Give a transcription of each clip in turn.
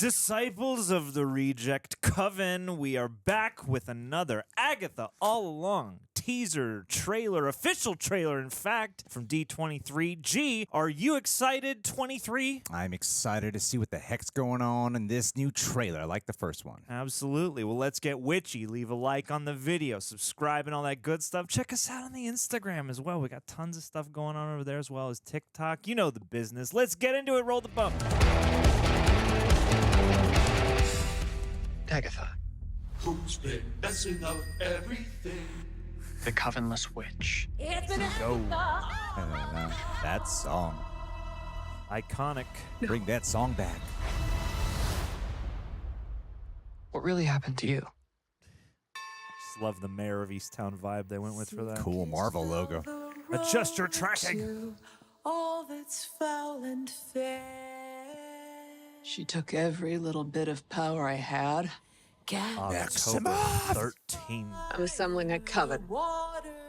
Disciples of the Reject Coven, we are back with another Agatha All Along teaser, trailer, official trailer, in fact, from D23. G, are you excited, 23? I'm excited to see what the heck's going on in this new trailer. I like the first one. Absolutely. Well, let's get witchy. Leave a like on the video, subscribe, and all that good stuff. Check us out on the Instagram as well. We got tons of stuff going on over there, as well as TikTok. You know the business. Let's get into it. Roll the bump. Agatha. Who's been messing up everything? The Covenless Witch. Go. That song. Iconic. Bring that song back. What really happened to you? Just love the Mayor of Easttown vibe they went with for that. Cool Marvel logo. Adjust your tracking. All that's foul and fair. She took every little bit of power I had. October 13th. I'm assembling a coven.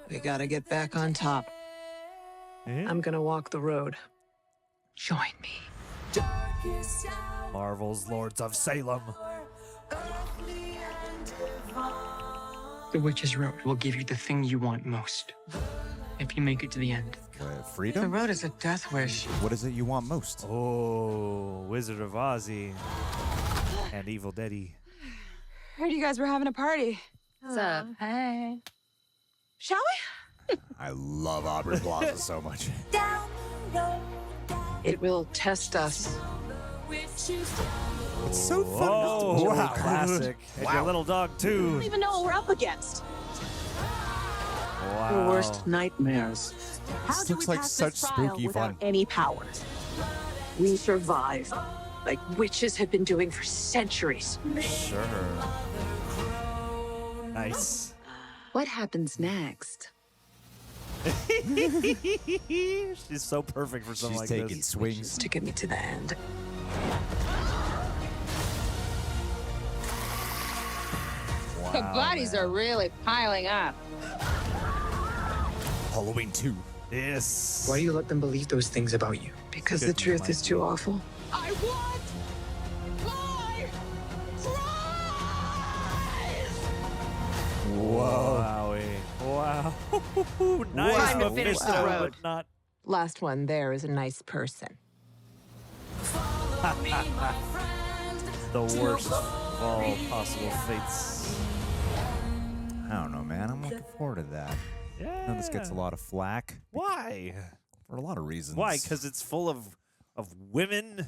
We gotta get back on top. Yeah. I'm gonna walk the road. Join me. Marvel's Lords of Salem. The Witch's Road will give you the thing you want most. If you make it to the end. The Freedom? road is a death wish. What is it you want most? Oh, Wizard of Ozzy and Evil Deady. Heard you guys were having a party. What's up? Hey. Shall we? I love Aubrey Plaza so much. It will test us. It's so fun. Oh, Wow. classic. And your little dog, I too. don't even know what we're up against. Wow. The worst nightmares. How This do looks we like pass such this trial spooky without fun. any powers? We survive. Like witches have been doing for centuries. Sure. Nice. What happens next? She's so perfect for something She's like taking this. swings. To get me to the end. Wow, The bodies man. are really piling up. Halloween 2. Yes. Why do you let them believe those things about you? Because Good the truth might is too be. awful. I want my prize! Whoa. Wow. Nice. Time to but finish missed the it, road. but not. Last one there is a nice person. The worst of all possible fates. I don't know, man. I'm looking forward to that. Yeah. I know this gets a lot of flack Why? for a lot of reasons. Why? Because it's full of women.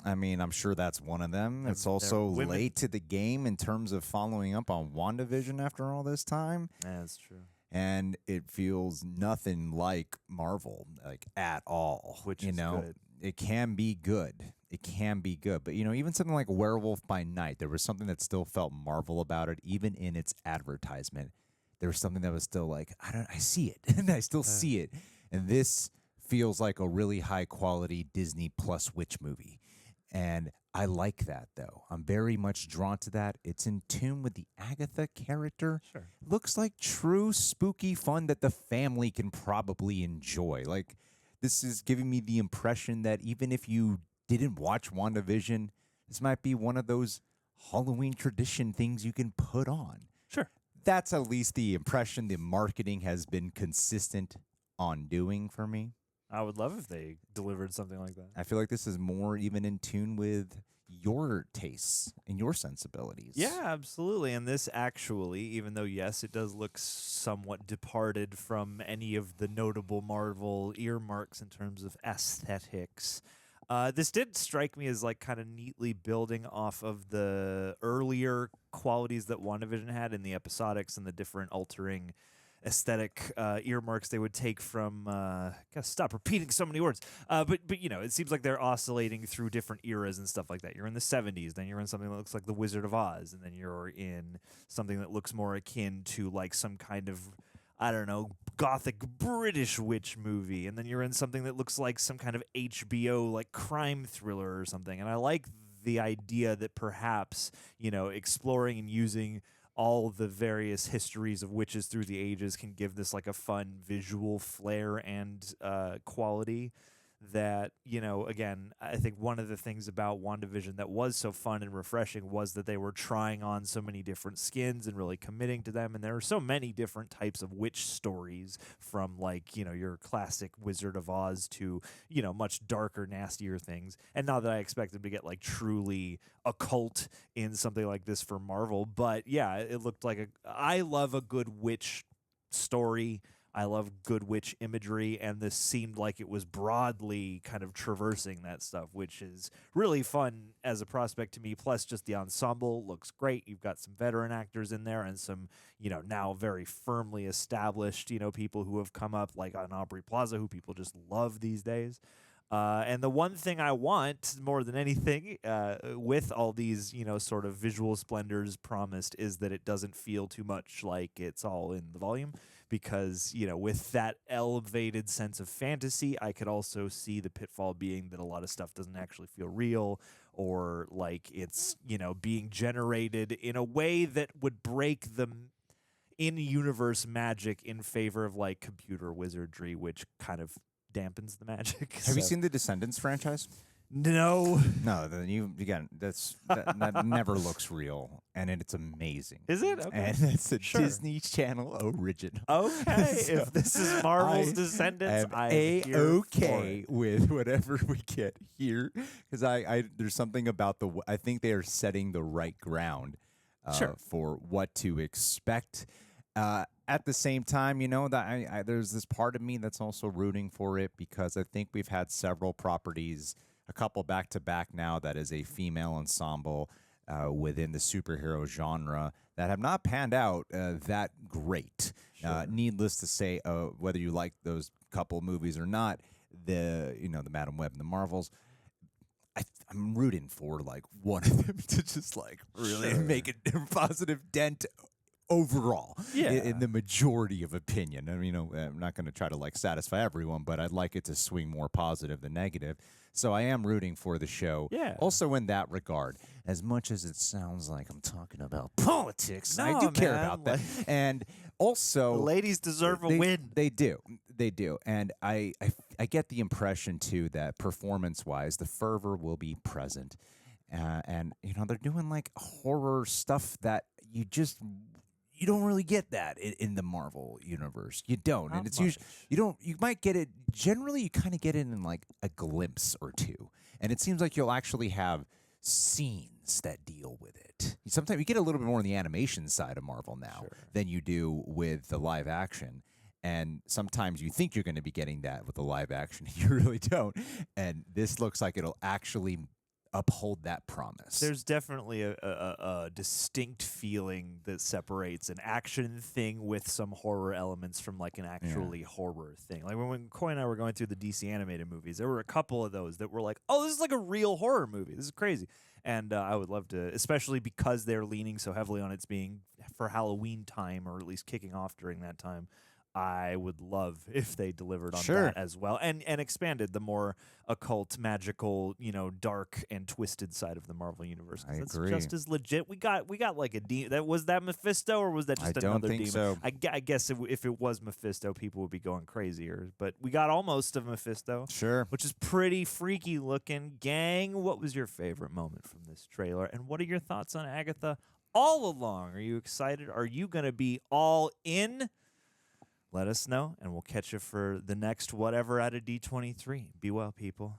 I mean, I'm sure that's one of them. It's They're also women. late to the game in terms of following up on WandaVision after all this time. Yeah, that's true. And it feels nothing like Marvel, like at all. Which you is know, good. it can be good. It can be good. But, you know, even something like Werewolf by Night, there was something that still felt Marvel about it, even in its advertisement. There was something that was still like, I see it. And I still see it. And this feels like a really high quality Disney Plus witch movie. And I like that, though. I'm very much drawn to that. It's in tune with the Agatha character. Sure. Looks like true spooky fun that the family can probably enjoy. Like, this is giving me the impression that even if you didn't watch WandaVision, this might be one of those Halloween tradition things you can put on. Sure. That's at least the impression the marketing has been consistent on doing for me. I would love if they delivered something like that. I feel like this is more even in tune with your tastes and your sensibilities. Yeah, absolutely. And this actually, even though, yes, it does look somewhat departed from any of the notable Marvel earmarks in terms of aesthetics, this did strike me as like kind of neatly building off of the earlier qualities that WandaVision had in the episodics and the different altering aesthetic earmarks they would take from gotta stop repeating so many words, but you know, it seems like they're oscillating through different eras and stuff like that. You're in the 70s, then you're in something that looks like the Wizard of Oz, and then you're in something that looks more akin to like some kind of, I don't know, gothic British witch movie, and then you're in something that looks like some kind of HBO like crime thriller or something. And I like the idea that perhaps, you know, exploring and using all the various histories of witches through the ages can give this like a fun visual flair and quality that, again, I think one of the things about WandaVision that was so fun and refreshing was that they were trying on so many different skins and really committing to them. And there are so many different types of witch stories, from like, your classic Wizard of Oz to, much darker, nastier things. And not that I expect them to get like truly occult in something like this for Marvel, but yeah, it looked like I love a good witch story. I love good witch imagery, and this seemed like it was broadly kind of traversing that stuff, which is really fun as a prospect to me. Plus, just the ensemble looks great. You've got some veteran actors in there and some, now very firmly established, people who have come up, like on Aubrey Plaza, who people just love these days. And the one thing I want more than anything with all these, sort of visual splendors promised is that it doesn't feel too much like it's all in the volume. Because, with that elevated sense of fantasy, I could also see the pitfall being that a lot of stuff doesn't actually feel real, or like it's, being generated in a way that would break the in-universe magic in favor of like computer wizardry, which kind of dampens the magic. Have you seen the Descendants franchise? No. No, then again, that never looks real, and it's amazing. Is it? Okay. And it's a Disney Channel original. Okay, So if this is Marvel's Descendants, I'm here A-okay with whatever we get here, because I there's something about I think they are setting the right ground for what to expect. At the same time, that there's this part of me that's also rooting for it, because I think we've had several properties, a couple back-to-back now, that is a female ensemble within the superhero genre that have not panned out that great. Sure. Needless to say, whether you like those couple movies or not, the Madam Web and the Marvels, I'm rooting for like one of them to just like really make a positive dent overall, in the majority of opinion. I mean, I'm not going to try to like satisfy everyone, but I'd like it to swing more positive than negative. So I am rooting for the show. Yeah. Also in that regard, as much as it sounds like I'm talking about politics, I do care about that. And also, the ladies deserve a win. They do. And I get the impression too that performance-wise, the fervor will be present. And they're doing like horror stuff that you don't really get that in the Marvel universe. You don't. Not and it's usually you might get it generally, you kind of get it in like a glimpse or two. And it seems like you'll actually have scenes that deal with it. Sometimes you get a little bit more on the animation side of Marvel now than you do with the live action. And sometimes you think you're going to be getting that with the live action, and you really don't. And this looks like it'll actually uphold that promise. There's definitely a distinct feeling that separates an action thing with some horror elements from like an actually horror thing. Like when Coy and I were going through the DC animated movies, there were a couple of those that were like, oh, this is like a real horror movie. This is crazy. And I would love to, especially because they're leaning so heavily on its being for Halloween time, or at least kicking off during that time. I would love if they delivered on that as well, and expanded the more occult, magical, dark and twisted side of the Marvel universe. I that's agree. Just as legit. We got like a demon. Was that Mephisto, or was that just another demon? So. I guess if it was Mephisto, people would be going crazier. But we got almost of Mephisto, which is pretty freaky looking. Gang, what was your favorite moment from this trailer, and what are your thoughts on Agatha all along? Are you excited? Are you going to be all in? Let us know, and we'll catch you for the next whatever out of D23. Be well, people.